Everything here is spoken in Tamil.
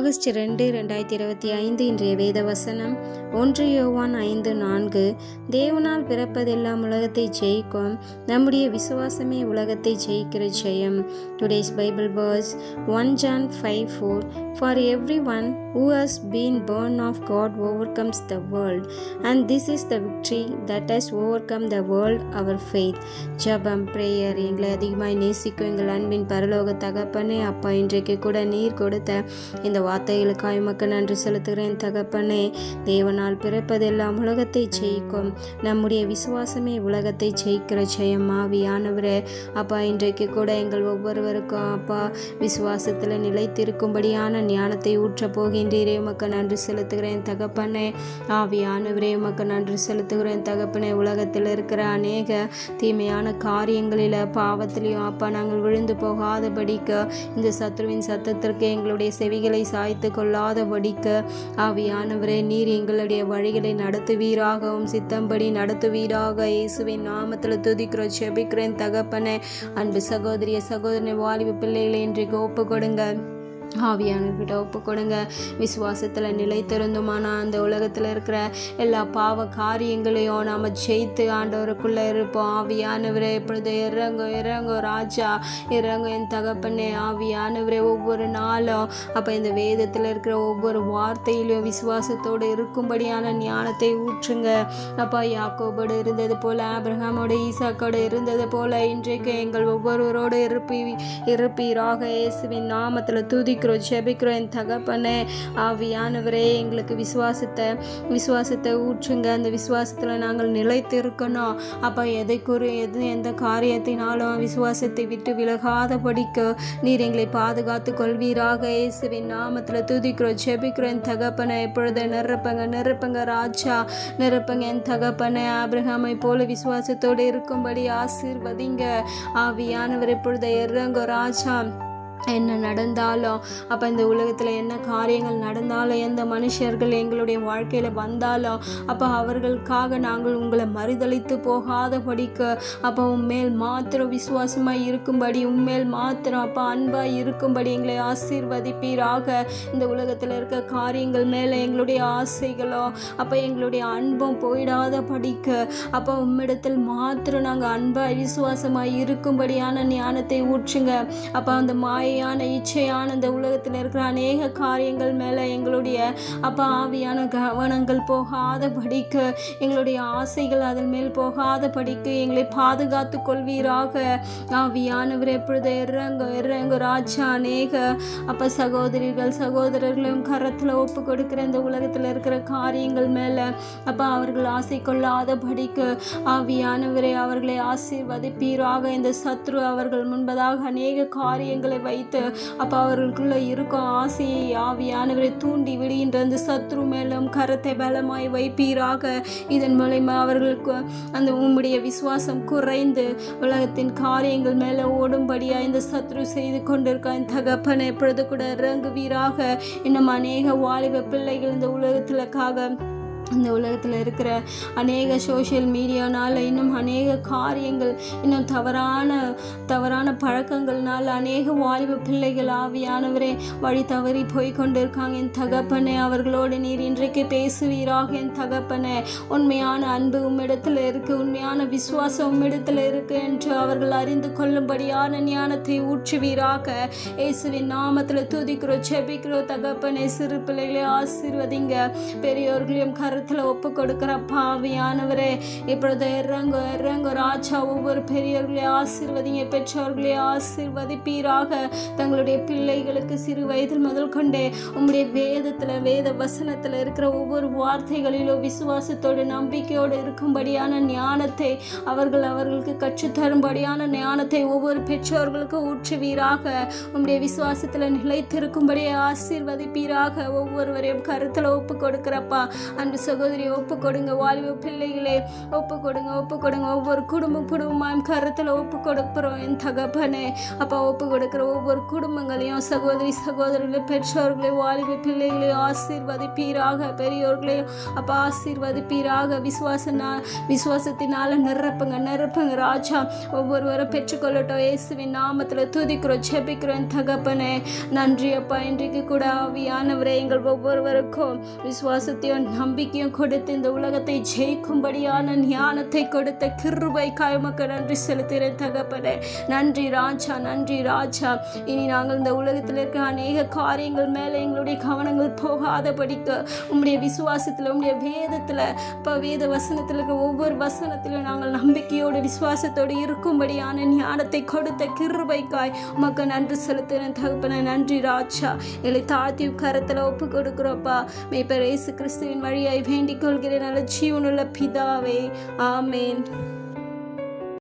ஆகஸ்ட் 2, 2025 இன்றைய வேத வசனம் 1 யோவான் 5:4. தேவனால் பிறப்பதெல்லாம் உலகத்தை ஜெயிக்கும், நம்முடைய விசுவாசமே உலகத்தை ஜெயிக்கிற ஜெயம். Today's Bible verse 1 John 5:4. For everyone who has been born of God overcomes the world, and this is the victory that has overcome the world, our faith. ஜெபம், பிரேயர். எங்களை அதிகமாய் நேசிக்கும் எங்கள் அன்பின் பரலோக தகப்பனே, அப்பா, இன்றைக்கு கூட நீர் கொடுத்த இந்த வார்த்தைகளுக்காய் உமக்கு நன்றி செலுத்துகிறேன் தகப்பனே. தேவனால் பிறப்பதெல்லாம் உலகத்தை ஜெயிக்கும், நம்முடைய விசுவாசமே உலகத்தை ஜெயிக்கிற ஜெயம். ஆவியானவரே, அப்பா, இன்றைக்கு கூட எங்கள் ஒவ்வொருவருக்கும் அப்பா விசுவாசத்தில் நிலைத்திருக்கும்படியான ஞானத்தை ஊற்றப் போகின்றீரே, உமக்கு நன்றி செலுத்துகிறேன் தகப்பனே. ஆவியானவரே, உமக்கு நன்றி செலுத்துகிறேன் தகப்பனே. உலகத்தில் இருக்கிற அநேக தீமையான காரியங்களில் பாவத்திலையும் அப்பா நாங்கள் விழுந்து போகாதபடிக்கு, இந்த சத்ருவின் சத்தத்திற்கு எங்களுடைய செவிகளை சாய்த்து கொள்ளாதபடிக்கு ஆவியானவரே, நீர் எங்களுடைய வழிகளை நடத்துவீராகவும் சித்தம்படி நடத்துவீராக. இயேசுவின் நாமத்தில் துதிக்கிறோம், ஜெபிக்கிறேன் தகப்பனே. அன்பு சகோதரிய சகோதரனை, வாலிப பிள்ளைகளை இன்றைக்கு ஒப்பு கொடுங்க, ஆவியானவர்கிட்ட ஒப்பு கொடுங்க. விசுவாசத்தில் நிலைத்திருந்தோமானா அந்த உலகத்தில் இருக்கிற எல்லா பாவ காரியங்களையும் நாம் ஜெயித்து ஆண்டவருக்குள்ளே இருப்போம். ஆவியானவரே, இப்பொழுது இறங்கோ ராஜா, இறங்கோ என் தகப்பனே. ஆவியானவரே, ஒவ்வொரு நாளும் அப்போ இந்த வேதத்தில் இருக்கிற ஒவ்வொரு வார்த்தையிலையும் விசுவாசத்தோடு இருக்கும்படியான ஞானத்தை ஊற்றுங்க அப்பா. யாக்கோபோடு இருந்தது போல, ஆபிரகாமோட ஈசாக்கோடு இருந்தது போல இன்றைக்கு எங்கள் ஒவ்வொருவரோடு இருப்பீராக. இயேசுவின் நாமத்தில் துதிக்கிறோம், ஜெபிக்கிறோம் என் தகப்பனே. ஆவியானவரே, எங்களுக்கு விசுவாசத்தை ஊற்றுங்க. அந்த விசுவாசத்தில் நாங்கள் நிலைத்து இருக்கணும் அப்போ. எந்த காரியத்தினாலும் விசுவாசத்தை விட்டு விலகாதபடிக்கு நீர் எங்களை பாதுகாத்து கொள்வீராக. இயேசுவின் நாமத்தில் துதிக்கிறோம், ஜெபிக்கிறோம் என் தகப்பனே. இப்பொழுது நிரப்புங்க ராஜா, நிரப்புங்க என் தகப்பனே. ஆபிரகாமை போல விசுவாசத்தோடு இருக்கும்படி ஆசீர்வதிங்க. ஆவியானவர், இப்பொழுது இறங்கோ ராஜா. என்ன நடந்தாலும் அப்போ இந்த உலகத்தில் என்ன காரியங்கள் நடந்தாலும், எந்த மனுஷர்கள் எங்களுடைய வாழ்க்கையில் வந்தாலும் அப்போ அவர்களுக்காக நாங்கள் உங்களை மறுதளித்து போகாதபடிக்கு அப்போ உண்மையில் மாத்திரம் விசுவாசமாக இருக்கும்படி, உண்மையில் மாத்திரம் அப்போ அன்பாக இருக்கும்படி எங்களை ஆசீர்வதிப்பீராக. இந்த உலகத்தில் இருக்க காரியங்கள் மேலே எங்களுடைய ஆசைகளோ அப்போ எங்களுடைய அன்பும் போயிடாதபடிக்கு அப்போ உம்மிடத்தில் மாத்திரம் நாங்கள் அன்பாக விசுவாசமாக இருக்கும்படியான ஞானத்தை ஊற்றுங்க அப்போ. அந்த இச்சையான இந்த உலகத்தில் இருக்கிற அநேக காரியங்கள் மேலே எங்களுடைய அப்பா ஆவியான கவனங்கள் போகாதபடிக்கு, எங்களுடைய ஆசைகள் அதன் மேல் போகாதபடிக்கு எங்களை பாதுகாத்து கொள்வீராக. ஆவியானவர், எப்பொழுது இறங்க ராஜா. அநேக அப்போ சகோதரர்களும் கரத்தில் ஒப்பு கொடுக்கிற இந்த உலகத்தில் இருக்கிற காரியங்கள் மேலே அப்போ அவர்கள் ஆசை கொள்ளாதபடிக்கு ஆவியானவரே அவர்களை ஆசீர்வதிப்பீராக. இந்த சத்ரு அவர்கள் முன்பதாக அநேக காரியங்களை வைத்து அப்போ அவர்களுக்குள்ள இருக்கும் ஆசையை ஆவியானவரை தூண்டி விடுகின்ற அந்த சத்ரு மேலும் கரத்தை பலமாய் வைப்பீராக. இதன் மூலமா அவர்களுக்கு அந்த உம்முடைய விசுவாசம் குறைந்து உலகத்தின் காரியங்கள் மேலே ஓடும்படியா இந்த சத்ரு செய்து கொண்டிருக்க இந்த தகப்பனை எப்பொழுது கூட இறங்குவீராக. இன்னும் அநேக வாலிப பிள்ளைகள் இந்த உலகத்தில் இருக்கிற அநேக சோஷியல் மீடியானால் இன்னும் அநேக காரியங்கள், இன்னும் தவறான பழக்கங்கள்னால் அநேக வாலிப பிள்ளைகள் ஆவியானவரே வழி தவறி போய்கொண்டிருக்காங்க. என் தகப்பனே, அவர்களோடு நீர் இன்றைக்கு பேசுவீராக. என் தகப்பனே, உண்மையான அன்பு உம்மிடத்தில் இருக்கு, உண்மையான விசுவாசம் உம்மிடத்தில் இருக்கு என்று அவர்கள் அறிந்து கொள்ளும்படியான ஞானத்தை ஊற்றுவீராக. இயேசுவின் நாமத்தில் துதிக்கிறோம், ஜெபிக்கிறோம் தகப்பனே. சிறு பிள்ளைகளை ஆசீர்வதிங்க, பெரியோர்களையும் ஒப்பு கொடுக்கிற பாவியானவரே இப்பொழுது இறங்க ராஜா. ஒவ்வொரு பெரியவர்களே ஆசீர்வதிங்க, பெற்றோர்களே ஆசீர்வதிப்பீராக. தங்களுடைய பிள்ளைகளுக்கு சிறு வயதில் முதல் கொண்டே உம்முடைய வேத வசனத்தில் இருக்கிற ஒவ்வொரு வார்த்தைகளிலும் விசுவாசத்தோடு நம்பிக்கையோடு இருக்கும்படியான ஞானத்தை அவர்களுக்கு கற்றுத்தரும்படியான ஞானத்தை ஒவ்வொரு பெற்றோர்களுக்கு ஊற்றுவீராக. உம்முடைய விசுவாசத்தில் நிலைத்திருக்கும்படியே ஆசீர்வதிப்பீராக. ஒவ்வொருவரையும் கருத்தில் ஒப்பு கொடுக்கிறப்பா. அன்பு சகோதரியை ஒப்பு கொடுங்க. வாலிப பிள்ளைகளே ஒப்பு கொடுங்க, ஒப்பு கொடுங்க. ஒவ்வொரு குடும்பமாயும் கருத்தில் ஒப்பு கொடுக்குறோம் என் தகப்பனே. அப்பா ஒப்பு கொடுக்குற ஒவ்வொரு குடும்பங்களையும் சகோதரிகளை பெற்றோர்களையும் வாலிப பிள்ளைகளையும் ஆசீர்வதிப்பீராக. பெரியோர்களையும் அப்பா ஆசீர்வதிப்பீராக. விசுவாசத்தினால நிரப்புங்க ராஜா. ஒவ்வொருவரும் பெற்றுக்கொள்ளட்டும். இயேசுவின் நாமத்தில் துதிக்கிறோம், ஜெபிக்கிறோம் தகப்பனே. நன்றி அப்பா. இன்றைக்கு கூட ஆவியானவரே எங்கள் ஒவ்வொருவருக்கும் விசுவாசத்தையும் நம்பிக்கையும் கொடுத்து இந்த உலகத்தை ஜெயிக்கும்படியான ஞானத்தை கொடுத்த கிருபைக்காய் உமக்கு நன்றி செலுத்துகிறேன் தகப்பனே. நன்றி ராஜா, நன்றி ராஜா. இனி நாங்கள் இந்த உலகத்தில் இருக்கிற அநேக காரியங்கள் மேலே எங்களுடைய கவனங்கள் போகாதபடிக்கு உம்முடைய விசுவாசத்தில், உம்முடைய வேதத்தில், இப்போ வேத வசனத்தில் இருக்கிற ஒவ்வொரு வசனத்திலும் நாங்கள் நம்பிக்கையோடு விசுவாசத்தோடு இருக்கும்படியான ஞானத்தை கொடுத்த கிருபைக்காய் உமக்கு நன்றி செலுத்துகிறேன் தகப்பனே. நன்றி ராஜா. எங்களை தாழ்த்தி கரத்தில் ஒப்பு கொடுக்குறோப்பா. மேய்ப்பர் இயேசு கிறிஸ்துவின் வழியாய் வேண்டிக் கொள்கிறேன் நல்ல ஜீவனுள்ள பிதாவே. ஆமேன்.